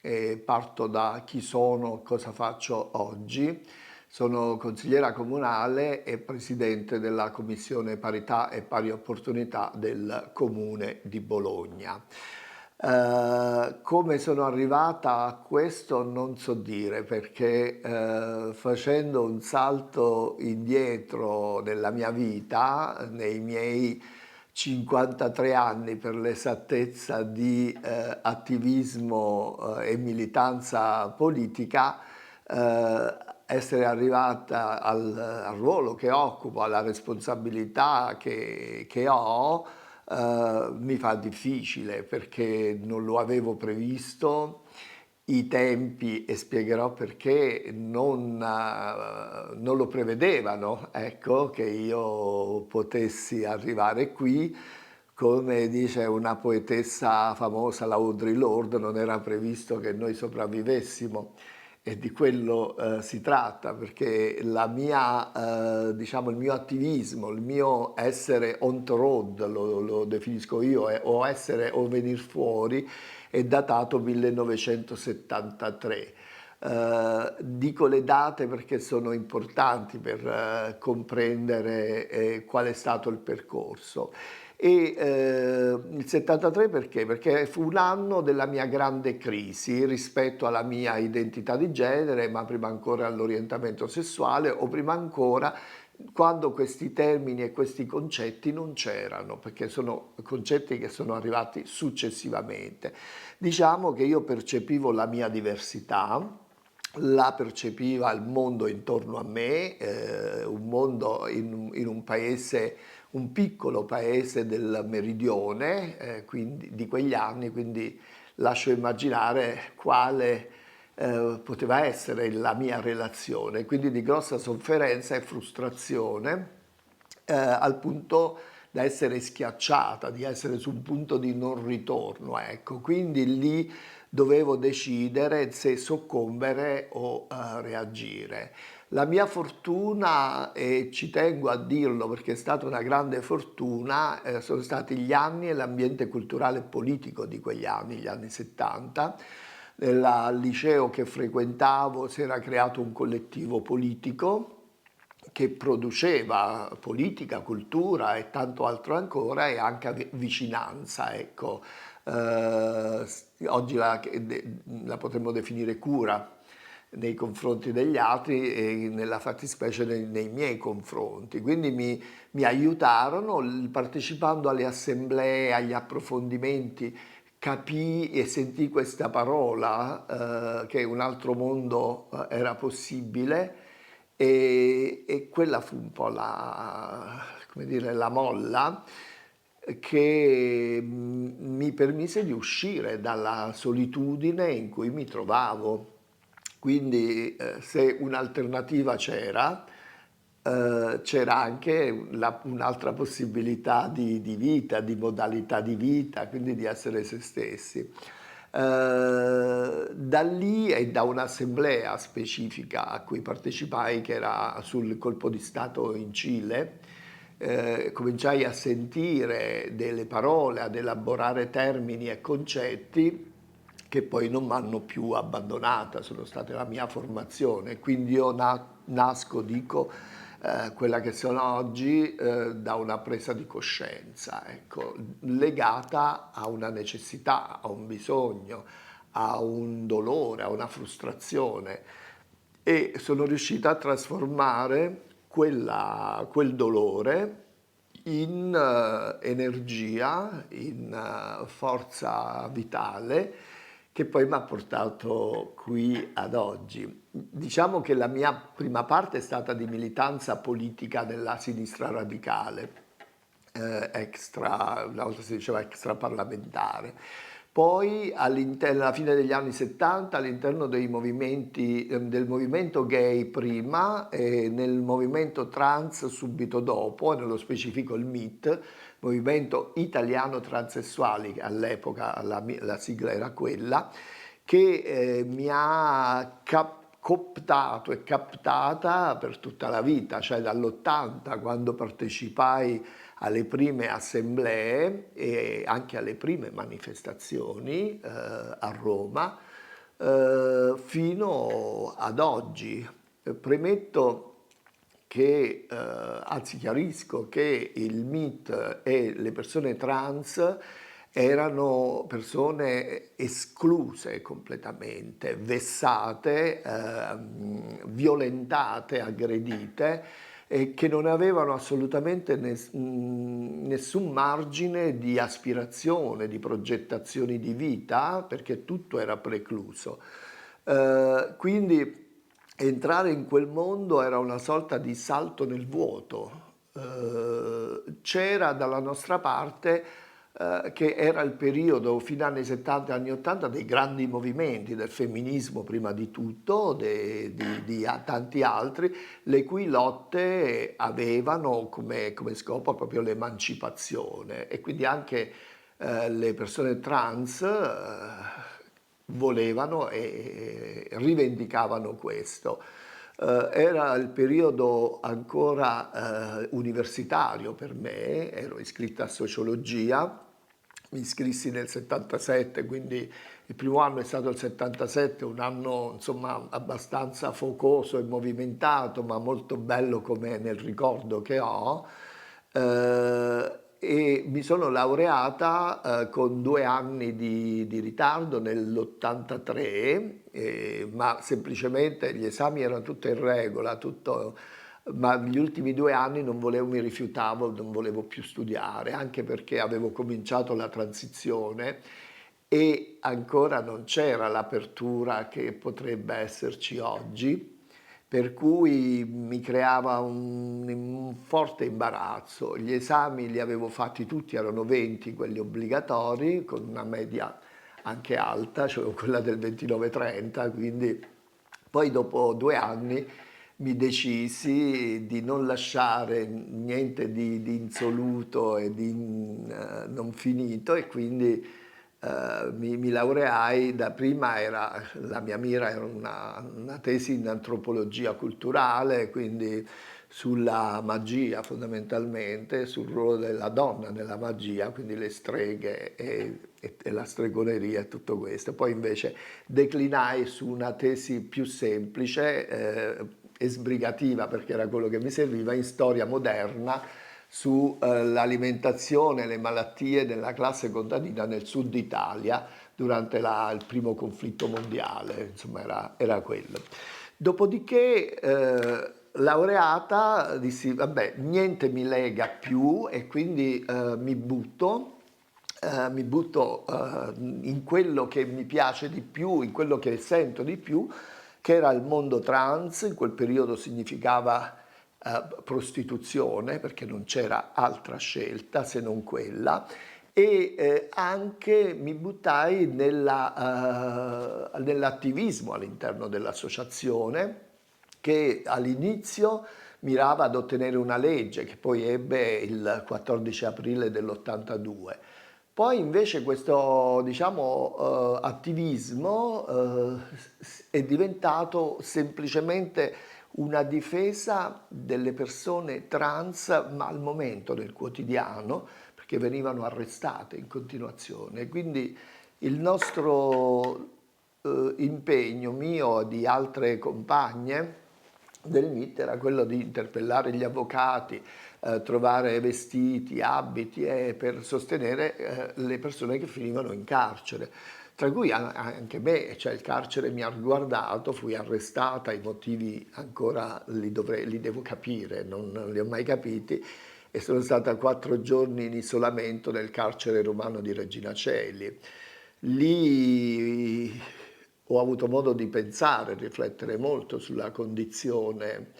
e parto da chi sono, cosa faccio oggi. Sono consigliera comunale e presidente della Commissione Parità e Pari Opportunità del Comune di Bologna. Come sono arrivata a questo non so dire perché facendo un salto indietro nella mia vita, nei miei 53 anni per l'esattezza di attivismo e militanza politica, essere arrivata al ruolo che occupo, alla responsabilità che ho, mi fa difficile perché non lo avevo previsto, i tempi, e spiegherò perché, non lo prevedevano, ecco, che io potessi arrivare qui. Come dice una poetessa famosa, la Audre Lorde, non era previsto che noi sopravvivessimo. E di quello si tratta, perché diciamo, il mio attivismo, il mio essere on the road, lo definisco io, o essere o venir fuori, è datato 1973. Dico le date perché sono importanti per comprendere qual è stato il percorso. E il 73 perché? Perché fu un anno della mia grande crisi rispetto alla mia identità di genere, ma prima ancora all'orientamento sessuale, o prima ancora quando questi termini e questi concetti non c'erano, perché sono concetti che sono arrivati successivamente. Diciamo che io percepivo la mia diversità, la percepiva il mondo intorno a me, un mondo in un paese, un piccolo paese del meridione, quindi, di quegli anni, quindi lascio immaginare quale poteva essere la mia relazione, quindi di grossa sofferenza e frustrazione, al punto da essere schiacciata, di essere su un punto di non ritorno, ecco. Quindi lì dovevo decidere se soccombere o reagire. La mia fortuna, e ci tengo a dirlo perché è stata una grande fortuna, sono stati gli anni e l'ambiente culturale e politico di quegli anni, gli anni 70. Al liceo che frequentavo si era creato un collettivo politico che produceva politica, cultura e tanto altro ancora, e anche vicinanza, ecco. Oggi la potremmo definire cura nei confronti degli altri e nella fattispecie nei miei confronti. Quindi mi aiutarono partecipando alle assemblee, agli approfondimenti, capii e sentì questa parola, che un altro mondo era possibile, e quella fu un po' come dire, la molla che mi permise di uscire dalla solitudine in cui mi trovavo. Quindi se un'alternativa c'era, c'era anche un'altra possibilità di vita, di modalità di vita, quindi di essere se stessi. Da lì e da un'assemblea specifica a cui partecipai, che era sul colpo di Stato in Cile, cominciai a sentire delle parole, ad elaborare termini e concetti che poi non mi hanno più abbandonata, sono state la mia formazione, quindi io nasco, dico, quella che sono oggi, da una presa di coscienza, ecco, legata a una necessità, a un bisogno, a un dolore, a una frustrazione, e sono riuscita a trasformare quel dolore in energia, in forza vitale, che poi mi ha portato qui ad oggi. Diciamo che la mia prima parte è stata di militanza politica della sinistra radicale, una volta si diceva extraparlamentare. Poi alla fine degli anni 70, all'interno dei movimenti, del movimento gay prima e nel movimento trans subito dopo, e nello specifico il MIT, Movimento Italiano Transessuali, che all'epoca la sigla era quella, che mi ha cooptato e captata per tutta la vita, cioè dall'80, quando partecipai alle prime assemblee e anche alle prime manifestazioni a Roma, fino ad oggi. Premetto che, anzi chiarisco che il MIT e le persone trans erano persone escluse completamente, vessate, violentate, aggredite e che non avevano assolutamente nessun margine di aspirazione, di progettazioni di vita, perché tutto era precluso. Quindi entrare in quel mondo era una sorta di salto nel vuoto. C'era dalla nostra parte che era il periodo fino agli anni 70 e anni 80 dei grandi movimenti del femminismo prima di tutto, di tanti altri, le cui lotte avevano come scopo proprio l'emancipazione e quindi anche le persone trans volevano e rivendicavano questo. Era il periodo ancora universitario per me, ero iscritta a sociologia, mi iscrissi nel 77, quindi il primo anno è stato il 77, un anno insomma abbastanza focoso e movimentato, ma molto bello come nel ricordo che ho. E mi sono laureata con 2 anni di ritardo nell'83, ma semplicemente gli esami erano tutto in regola, tutto, ma gli ultimi 2 anni non volevo, mi rifiutavo, non volevo più studiare, anche perché avevo cominciato la transizione e ancora non c'era l'apertura che potrebbe esserci oggi, per cui mi creava un forte imbarazzo. Gli esami li avevo fatti tutti, erano 20 quelli obbligatori, con una media anche alta, cioè quella del 29-30, quindi poi dopo 2 anni mi decisi di non lasciare niente di insoluto e di non finito e quindi mi laureai. Da prima la mia mira era una tesi in antropologia culturale, quindi sulla magia fondamentalmente, sul ruolo della donna nella magia, quindi le streghe e la stregoneria e tutto questo. Poi invece declinai su una tesi più semplice e sbrigativa, perché era quello che mi serviva, in storia moderna, sull'alimentazione e le malattie della classe contadina nel sud Italia durante il primo conflitto mondiale, insomma era quello. Dopodiché, laureata, dissi vabbè, niente mi lega più e quindi mi butto in quello che mi piace di più, in quello che sento di più, che era il mondo trans. In quel periodo significava prostituzione, perché non c'era altra scelta se non quella, e anche mi buttai nell'attivismo all'interno dell'associazione, che all'inizio mirava ad ottenere una legge che poi ebbe il 14 aprile dell'82. Poi invece questo, diciamo, attivismo è diventato semplicemente una difesa delle persone trans, ma al momento nel quotidiano, perché venivano arrestate in continuazione. Quindi il nostro impegno mio e di altre compagne del MIT era quello di interpellare gli avvocati, trovare vestiti, abiti per sostenere le persone che finivano in carcere. Tra cui anche me, cioè il carcere mi ha riguardato, fui arrestata, i motivi ancora li devo capire, non li ho mai capiti, e sono stata 4 giorni in isolamento nel carcere romano di Regina Coeli. Lì ho avuto modo di pensare, riflettere molto sulla condizione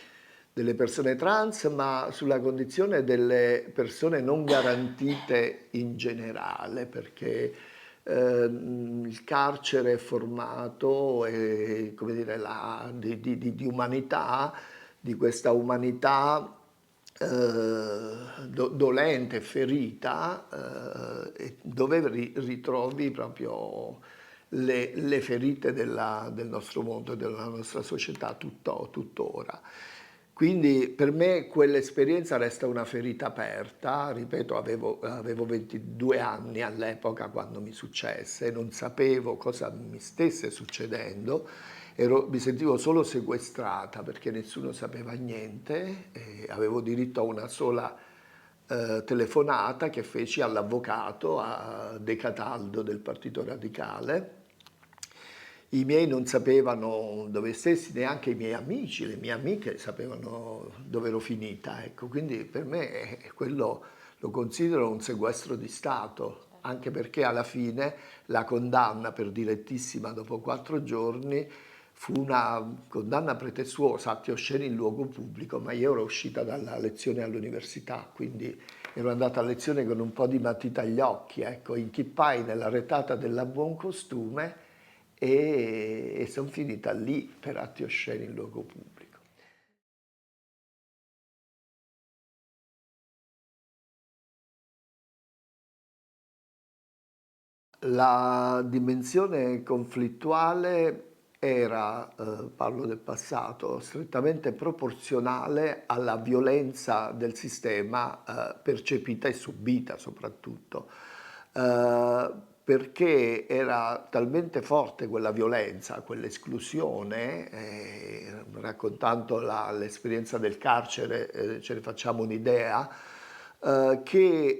delle persone trans, ma sulla condizione delle persone non garantite in generale, perché il carcere è formato come dire, di umanità, di questa umanità dolente, ferita, dove ritrovi proprio le ferite del nostro mondo e della nostra società tuttora. Quindi per me quell'esperienza resta una ferita aperta, ripeto, avevo 22 anni all'epoca quando mi successe, non sapevo cosa mi stesse succedendo, mi sentivo solo sequestrata perché nessuno sapeva niente, e avevo diritto a una sola telefonata che feci all'avvocato, a De Cataldo del Partito Radicale. I miei non sapevano dove stessi, neanche i miei amici, le mie amiche sapevano dove ero finita, ecco. Quindi per me quello lo considero un sequestro di Stato, anche perché alla fine la condanna per direttissima dopo 4 giorni fu una condanna pretestuosa, atti osceni in luogo pubblico, ma io ero uscita dalla lezione all'università, quindi ero andata a lezione con un po' di matita agli occhi, ecco, inchippai nella retata della buon costume e sono finita lì per atti osceni in luogo pubblico. La dimensione conflittuale era, parlo del passato, strettamente proporzionale alla violenza del sistema, percepita e subita soprattutto. Perché era talmente forte quella violenza, quell'esclusione, raccontando l'esperienza del carcere, ce ne facciamo un'idea, che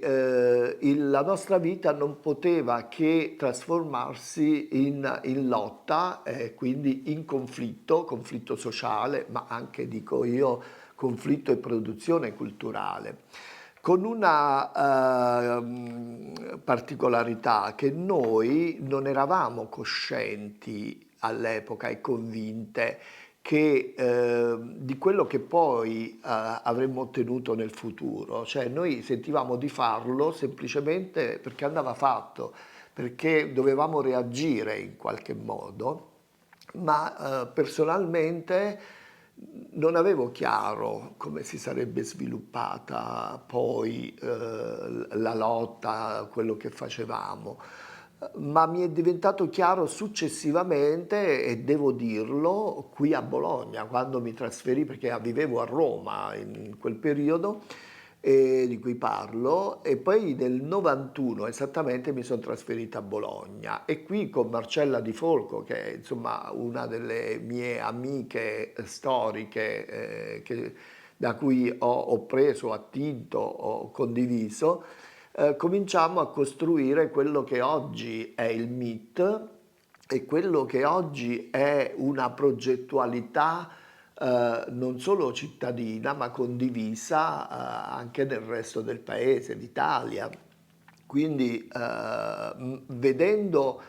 la nostra vita non poteva che trasformarsi in lotta, quindi in conflitto, conflitto sociale, ma anche, dico io, conflitto e produzione culturale, con una particolarità che noi non eravamo coscienti all'epoca e convinte che, di quello che poi avremmo ottenuto nel futuro, cioè noi sentivamo di farlo semplicemente perché andava fatto, perché dovevamo reagire in qualche modo, ma personalmente non avevo chiaro come si sarebbe sviluppata poi la lotta, quello che facevamo, ma mi è diventato chiaro successivamente, e devo dirlo, qui a Bologna, quando mi trasferì, perché vivevo a Roma in quel periodo, di cui parlo, e poi nel 91 esattamente mi sono trasferita a Bologna, e qui con Marcella Di Folco, che è insomma una delle mie amiche storiche, da cui ho preso, attinto, ho condiviso, cominciamo a costruire quello che oggi è il MIT e quello che oggi è una progettualità non solo cittadina ma condivisa anche nel resto del paese, d'Italia. Quindi vedendo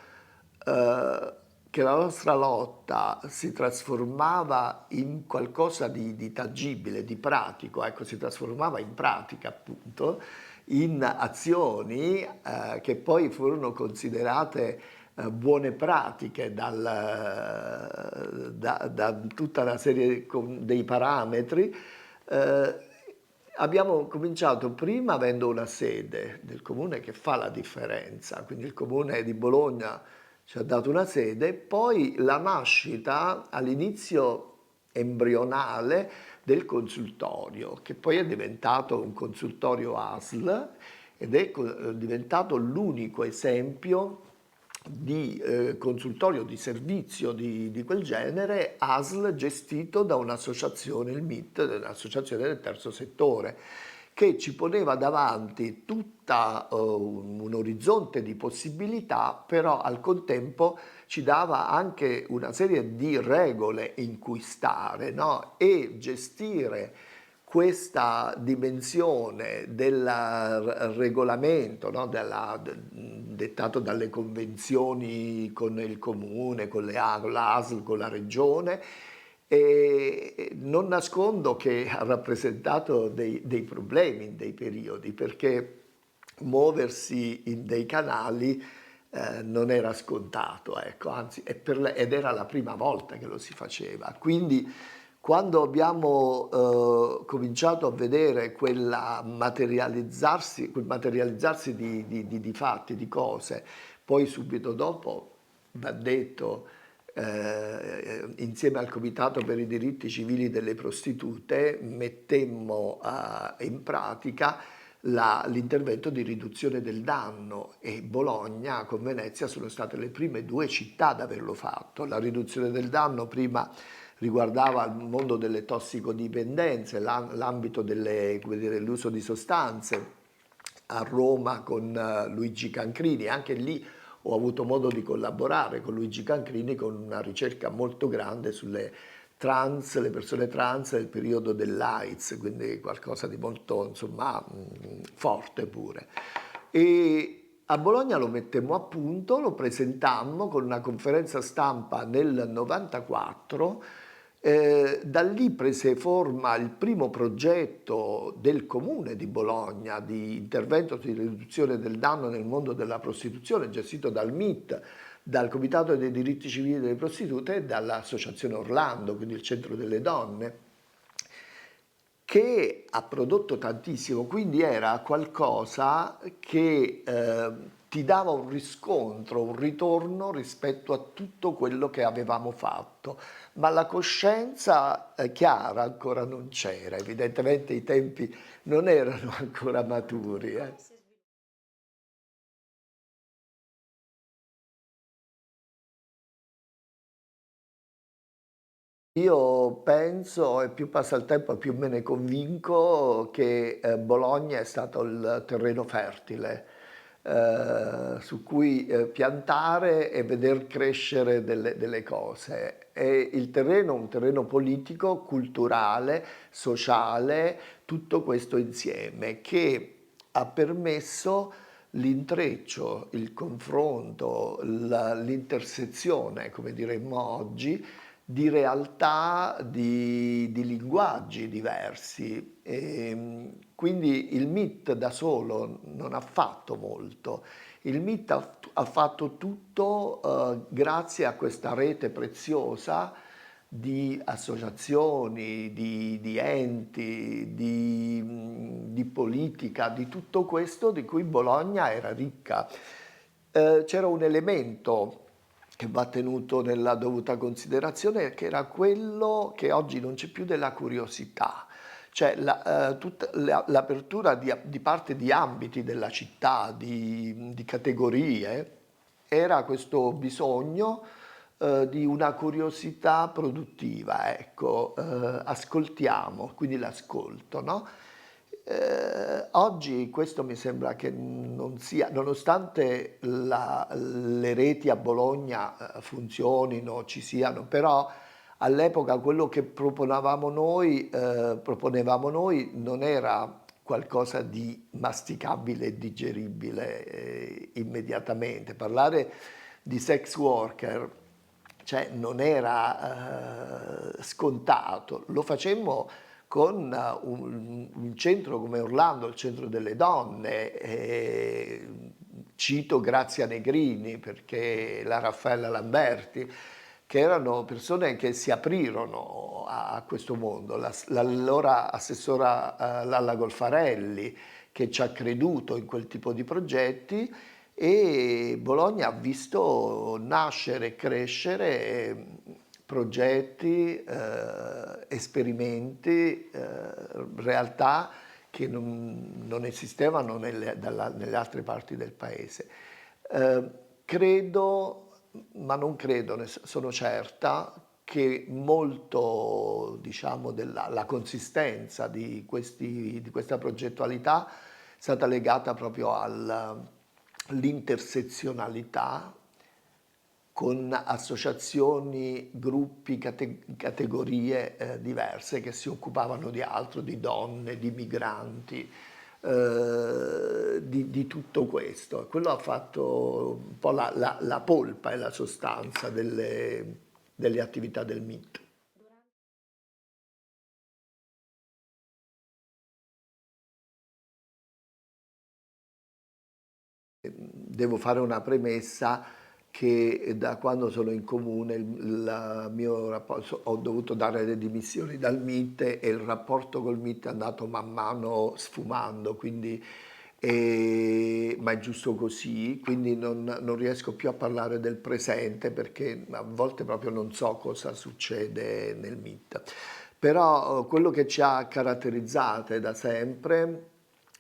che la nostra lotta si trasformava in qualcosa di tangibile, di pratico, ecco, si trasformava in pratica appunto, in azioni che poi furono considerate buone pratiche da tutta una serie dei parametri. Abbiamo cominciato prima avendo una sede del comune che fa la differenza, quindi il comune di Bologna ci ha dato una sede, poi la nascita all'inizio embrionale del consultorio, che poi è diventato un consultorio ASL ed è diventato l'unico esempio di consultorio di servizio di quel genere ASL gestito da un'associazione, il MIT, un'associazione del terzo settore, che ci poneva davanti tutta un orizzonte di possibilità, però al contempo ci dava anche una serie di regole in cui stare, no? E gestire questa dimensione del regolamento, no? Dettato dalle convenzioni con il comune, con l'ASL, con la regione, e non nascondo che ha rappresentato dei problemi in dei periodi, perché muoversi in dei canali non era scontato, ecco, anzi, ed era la prima volta che lo si faceva. Quindi quando abbiamo cominciato a vedere quel materializzarsi di fatti, di cose, poi subito dopo, va detto, insieme al Comitato per i diritti civili delle prostitute mettemmo in pratica l'intervento di riduzione del danno, e Bologna con Venezia sono state le prime due città ad averlo fatto. La riduzione del danno prima riguardava il mondo delle tossicodipendenze, l'ambito dell'uso di sostanze. A Roma con Luigi Cancrini, anche lì ho avuto modo di collaborare con Luigi Cancrini con una ricerca molto grande sulle trans, le persone trans nel periodo dell'AIDS, quindi qualcosa di molto, insomma, forte pure. E a Bologna lo mettemmo a punto, lo presentammo con una conferenza stampa nel 94. Da lì prese forma il primo progetto del Comune di Bologna di intervento di riduzione del danno nel mondo della prostituzione, gestito dal MIT, dal Comitato dei diritti civili delle prostitute e dall'Associazione Orlando, quindi il Centro delle Donne, che ha prodotto tantissimo, quindi era qualcosa che ti dava un riscontro, un ritorno rispetto a tutto quello che avevamo fatto, ma la coscienza chiara ancora non c'era, evidentemente i tempi non erano ancora maturi. Io penso, e più passa il tempo più me ne convinco, che Bologna è stato il terreno fertile su cui piantare e veder crescere delle cose. E il terreno, un terreno politico, culturale, sociale, tutto questo insieme, che ha permesso l'intreccio, il confronto, l'intersezione, come diremmo oggi, di realtà, di linguaggi diversi. Quindi il MIT da solo non ha fatto molto. Il MIT ha fatto tutto grazie a questa rete preziosa di associazioni, di enti, di politica, di tutto questo di cui Bologna era ricca. C'era un elemento che va tenuto nella dovuta considerazione, che era quello che oggi non c'è più, della curiosità. Cioè l'apertura di parte di ambiti della città, di categorie, era questo bisogno di una curiosità produttiva, ecco, ascoltiamo, quindi l'ascolto, no? Oggi questo mi sembra che non sia, nonostante le reti a Bologna funzionino, ci siano, però all'epoca quello che proponevamo noi non era qualcosa di masticabile e digeribile immediatamente. Parlare di sex worker, cioè, non era scontato. Lo facemmo con un centro come Orlando, il centro delle donne, cito Grazia Negrini, perché la Raffaella Lamberti, che erano persone che si aprirono a questo mondo, l'allora assessora Lalla Golfarelli, che ci ha creduto in quel tipo di progetti, e Bologna ha visto nascere e crescere progetti, esperimenti, realtà che non esistevano nelle altre parti del paese. Credo, ma non credo, sono certa, che molto, diciamo, la consistenza di questa progettualità è stata legata proprio all'intersezionalità con associazioni, gruppi, categorie diverse che si occupavano di altro, di donne, di migranti, di tutto questo. Quello ha fatto un po' la polpa e la sostanza delle attività del MIT. Devo fare una premessa che da quando sono in comune ho dovuto dare le dimissioni dal MIT, e il rapporto col MIT è andato man mano sfumando, quindi ma è giusto così, quindi non riesco più a parlare del presente perché a volte proprio non so cosa succede nel MIT. Però quello che ci ha caratterizzate da sempre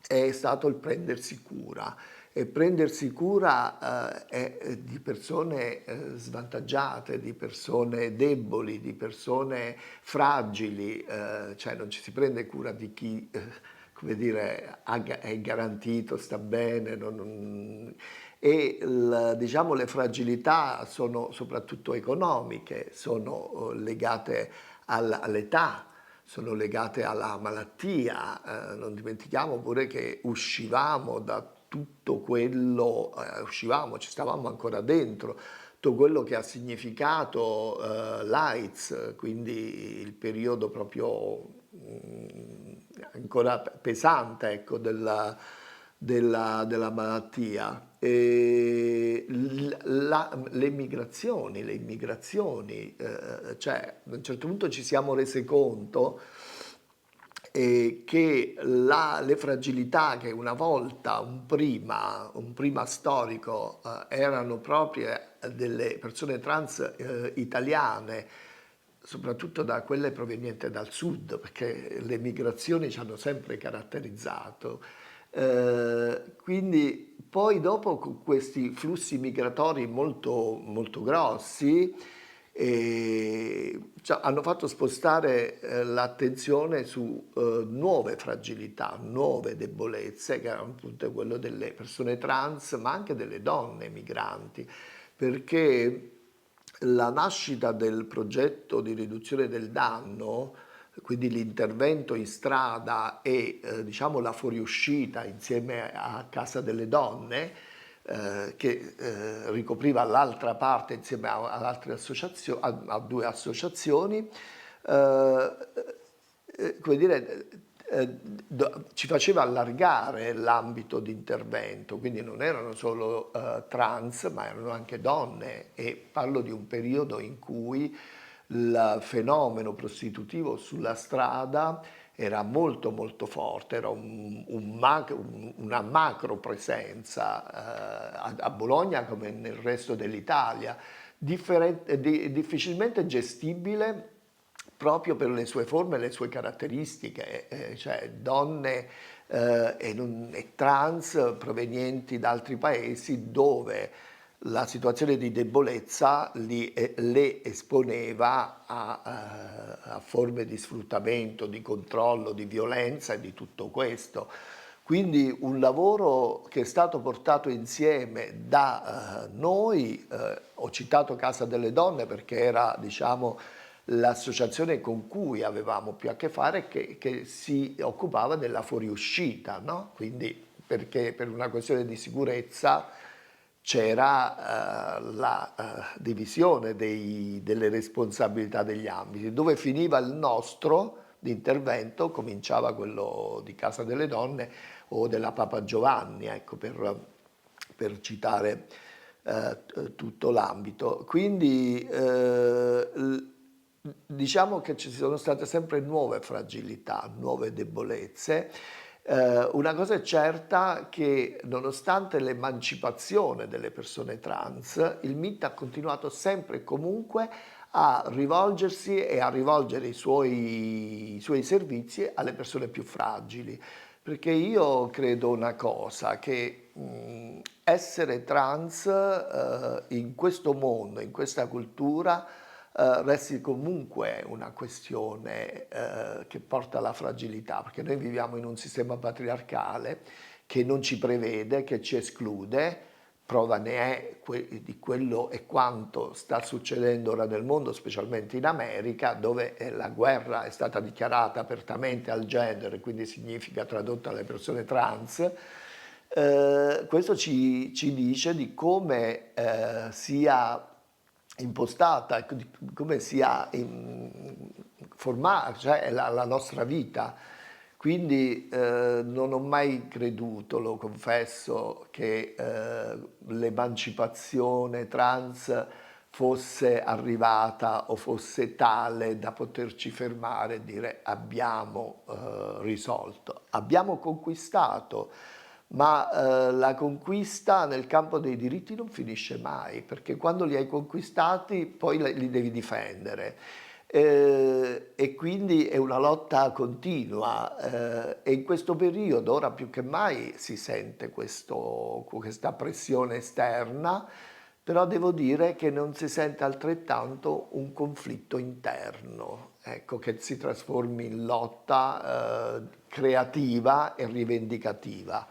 è stato il prendersi cura. E prendersi cura è di persone svantaggiate, di persone deboli, di persone fragili, cioè non ci si prende cura di chi, come dire, è garantito, sta bene. E diciamo, le fragilità sono soprattutto economiche, sono legate all'età, sono legate alla malattia. Non dimentichiamo pure che uscivamo da tutto quello, ci stavamo ancora dentro, tutto quello che ha significato l'AIDS, quindi il periodo proprio ancora pesante, ecco, della malattia. E le immigrazioni, cioè a un certo punto ci siamo resi conto che le fragilità che una volta, un prima storico, erano proprie delle persone trans italiane, soprattutto da quelle provenienti dal sud, perché le migrazioni ci hanno sempre caratterizzato. Quindi poi dopo con questi flussi migratori molto, molto grossi, cioè, hanno fatto spostare l'attenzione su nuove fragilità, nuove debolezze, che erano appunto quello delle persone trans, ma anche delle donne migranti, perché la nascita del progetto di riduzione del danno, quindi l'intervento in strada e diciamo la fuoriuscita insieme a Casa delle Donne, che ricopriva l'altra parte insieme ad altre associazioni, a due associazioni, eh, come dire, ci faceva allargare l'ambito di intervento, quindi non erano solo trans, ma erano anche donne, e parlo di un periodo in cui il fenomeno prostitutivo sulla strada era molto molto forte, era una macro presenza a Bologna come nel resto dell'Italia, difficilmente gestibile proprio per le sue forme e le sue caratteristiche, cioè donne e trans provenienti da altri paesi dove la situazione di debolezza le esponeva a forme di sfruttamento, di controllo, di violenza e di tutto questo. Quindi un lavoro che è stato portato insieme da noi, ho citato Casa delle Donne perché era, diciamo, l'associazione con cui avevamo più a che fare, che si occupava della fuoriuscita, no? Quindi perché per una questione di sicurezza c'era la divisione delle responsabilità degli ambiti. Dove finiva il nostro di intervento cominciava quello di Casa delle Donne o della Papa Giovanni, ecco, per citare tutto l'ambito. Quindi diciamo che ci sono state sempre nuove fragilità, nuove debolezze. Una cosa è certa, che nonostante l'emancipazione delle persone trans, il MIT ha continuato sempre e comunque a rivolgersi e a rivolgere i suoi servizi alle persone più fragili. Perché io credo una cosa, che essere trans in questo mondo, in questa cultura, resti comunque una questione che porta alla fragilità, perché noi viviamo in un sistema patriarcale che non ci prevede, che ci esclude. Prova ne è di quello e quanto sta succedendo ora nel mondo, specialmente in America, dove la guerra è stata dichiarata apertamente al gender, quindi significa tradotta alle persone trans. Questo ci dice di come sia impostata, di come sia formata, cioè la nostra vita. Quindi non ho mai creduto, lo confesso, che l'emancipazione trans fosse arrivata o fosse tale da poterci fermare e dire abbiamo risolto. Abbiamo conquistato ma la conquista nel campo dei diritti non finisce mai, perché quando li hai conquistati poi li devi difendere. E quindi è una lotta continua, e in questo periodo ora più che mai si sente questa pressione esterna, però devo dire che non si sente altrettanto un conflitto interno, ecco, che si trasformi in lotta creativa e rivendicativa.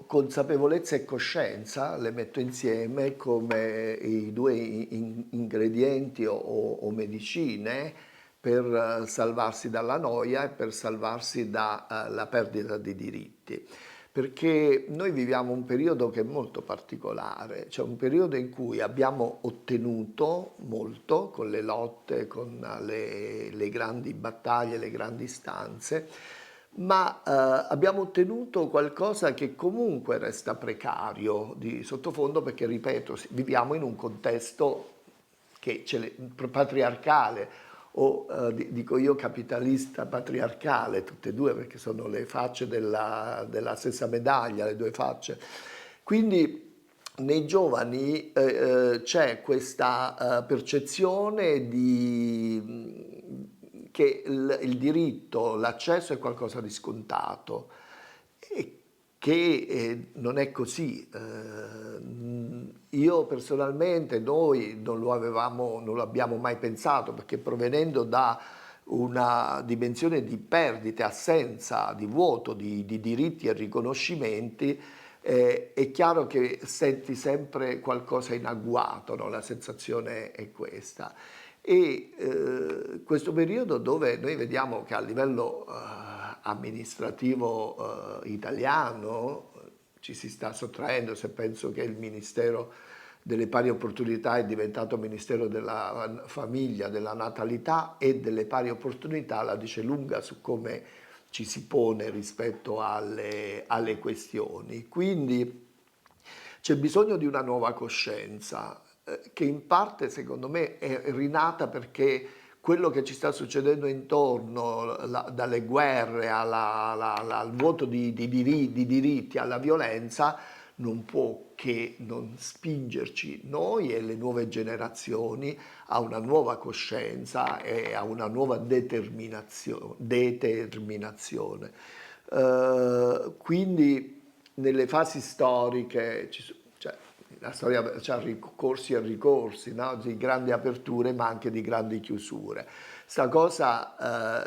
Consapevolezza e coscienza le metto insieme come i due ingredienti o medicine per salvarsi dalla noia e per salvarsi dalla perdita di diritti. Perché noi viviamo un periodo che è molto particolare, cioè un periodo in cui abbiamo ottenuto molto con le lotte, con le grandi battaglie, le grandi stanze, ma abbiamo ottenuto qualcosa che comunque resta precario di sottofondo perché, ripeto, viviamo in un contesto patriarcale o dico io capitalista patriarcale, tutte e due perché sono le facce della stessa medaglia, le due facce. Quindi nei giovani c'è questa percezione che il diritto, l'accesso è qualcosa di scontato e che non è così. Io personalmente, noi non lo abbiamo mai pensato perché provenendo da una dimensione di perdite, assenza, di vuoto, di diritti e riconoscimenti, è chiaro che senti sempre qualcosa in agguato, no? La sensazione è questa. E questo periodo dove noi vediamo che a livello amministrativo italiano ci si sta sottraendo, se penso che il Ministero delle pari opportunità è diventato Ministero della famiglia, della natalità e delle pari opportunità, la dice lunga su come ci si pone rispetto alle questioni. Quindi c'è bisogno di una nuova coscienza che in parte secondo me è rinata perché quello che ci sta succedendo intorno, dalle guerre al vuoto di diritti, alla violenza, non può che non spingerci noi e le nuove generazioni a una nuova coscienza e a una nuova determinazione. Quindi nelle fasi storiche, cioè, la storia ha ricorsi e ricorsi, no? Di grandi aperture ma anche di grandi chiusure. Sta cosa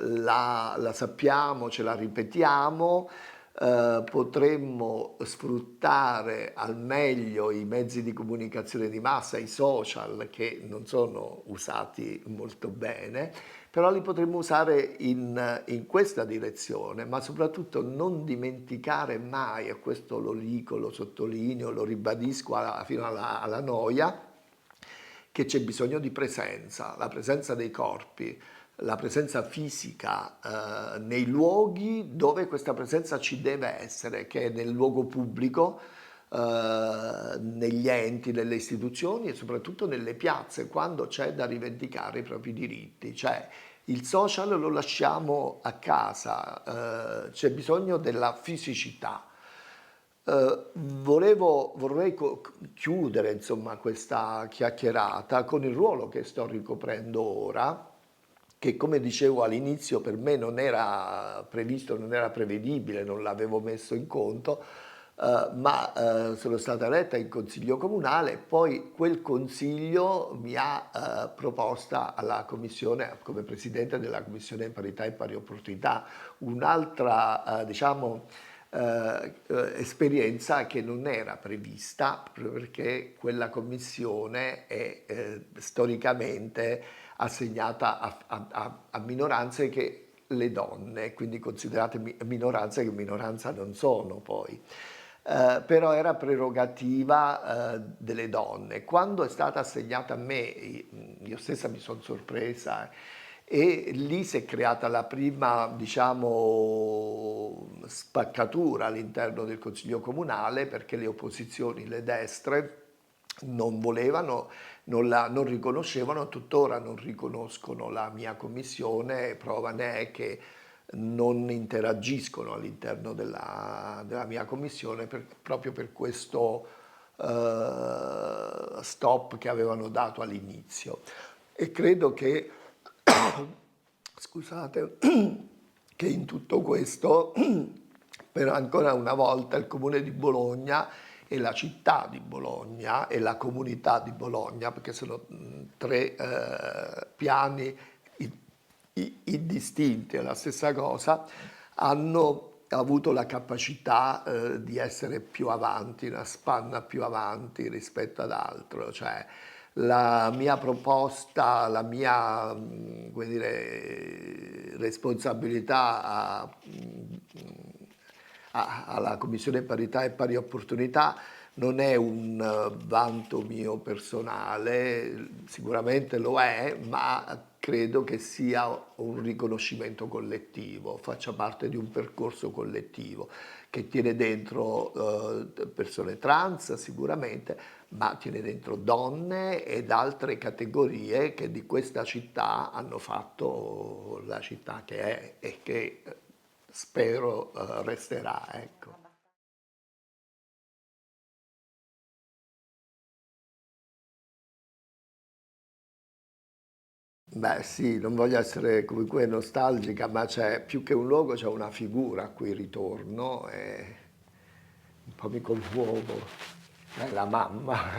la sappiamo, ce la ripetiamo, potremmo sfruttare al meglio i mezzi di comunicazione di massa, i social, che non sono usati molto bene, però li potremmo usare in questa direzione, ma soprattutto non dimenticare mai, e questo lo dico, lo sottolineo, lo ribadisco fino alla noia, che c'è bisogno di presenza, la presenza dei corpi, la presenza fisica nei luoghi dove questa presenza ci deve essere, che è nel luogo pubblico, negli enti, nelle istituzioni e soprattutto nelle piazze, quando c'è da rivendicare i propri diritti. Cioè, il social lo lasciamo a casa, c'è bisogno della fisicità. Vorrei chiudere insomma questa chiacchierata con il ruolo che sto ricoprendo ora, che come dicevo all'inizio per me non era previsto, non era prevedibile, non l'avevo messo in conto, ma sono stata eletta in consiglio comunale, poi quel consiglio mi ha proposta alla commissione, come presidente della commissione parità e pari opportunità, un'altra diciamo esperienza che non era prevista proprio perché quella commissione è storicamente assegnata a minoranze che le donne, quindi considerate minoranze che minoranza non sono poi. Però era prerogativa delle donne. Quando è stata assegnata a me, io stessa mi sono sorpresa e lì si è creata la prima, diciamo, spaccatura all'interno del Consiglio Comunale perché le opposizioni, le destre, non volevano, non riconoscevano, tuttora non riconoscono la mia commissione, prova ne è che non interagiscono all'interno della mia commissione proprio per questo stop che avevano dato all'inizio. E credo che, scusate, che in tutto questo, per ancora una volta, il Comune di Bologna e la città di Bologna e la comunità di Bologna, perché sono tre piani indistinti, è la stessa cosa, hanno avuto la capacità di essere più avanti, una spanna più avanti rispetto ad altro, cioè la mia proposta, la mia come dire, responsabilità alla Commissione Parità e Pari Opportunità non è un vanto mio personale, sicuramente lo è, ma credo che sia un riconoscimento collettivo, faccia parte di un percorso collettivo che tiene dentro persone trans sicuramente, ma tiene dentro donne ed altre categorie che di questa città hanno fatto la città che è e che spero resterà, ecco. Beh sì, non voglio essere comunque nostalgica, ma c'è più che un luogo, c'è una figura a cui ritorno e un po' mi commuovo, è la mamma.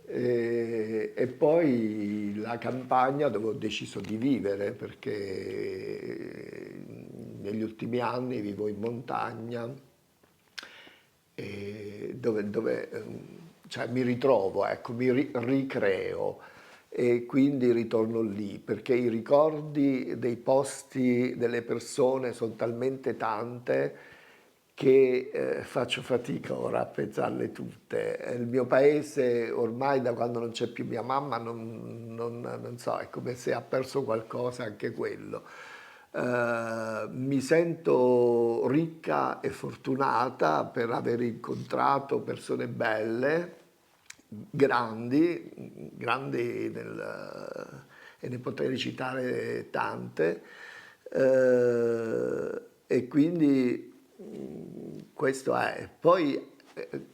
E poi la campagna dove ho deciso di vivere perché negli ultimi anni vivo in montagna e cioè, mi ritrovo, ecco, ricreo e quindi ritorno lì perché i ricordi dei posti, delle persone sono talmente tante che faccio fatica ora a pensarle tutte. Il mio paese ormai da quando non c'è più mia mamma non so, è come se ha perso qualcosa anche quello. Mi sento ricca e fortunata per aver incontrato persone belle, grandi e ne potrei citare tante, e quindi questo è. Poi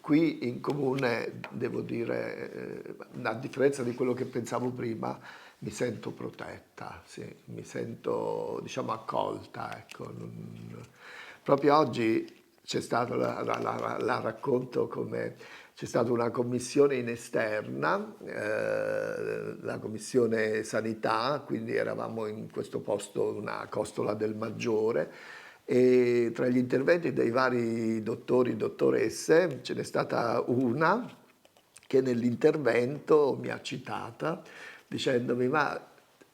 qui in comune, devo dire, a differenza di quello che pensavo prima, mi sento protetta, sì, mi sento, diciamo, accolta, ecco. Proprio oggi c'è stato, la racconto come c'è stata una commissione in esterna, la commissione sanità, quindi eravamo in questo posto, una costola del Maggiore, e tra gli interventi dei vari dottori, dottoresse, ce n'è stata una che nell'intervento mi ha citata dicendomi, ma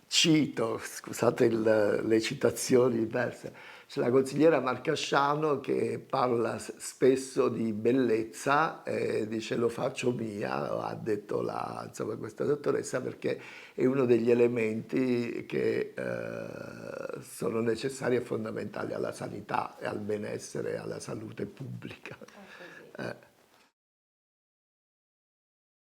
cito, scusate le citazioni diverse, c'è la consigliera Marcasciano che parla spesso di bellezza e dice lo faccio mia, ha detto insomma, questa dottoressa, perché è uno degli elementi che sono necessari e fondamentali alla sanità e al benessere e alla salute pubblica.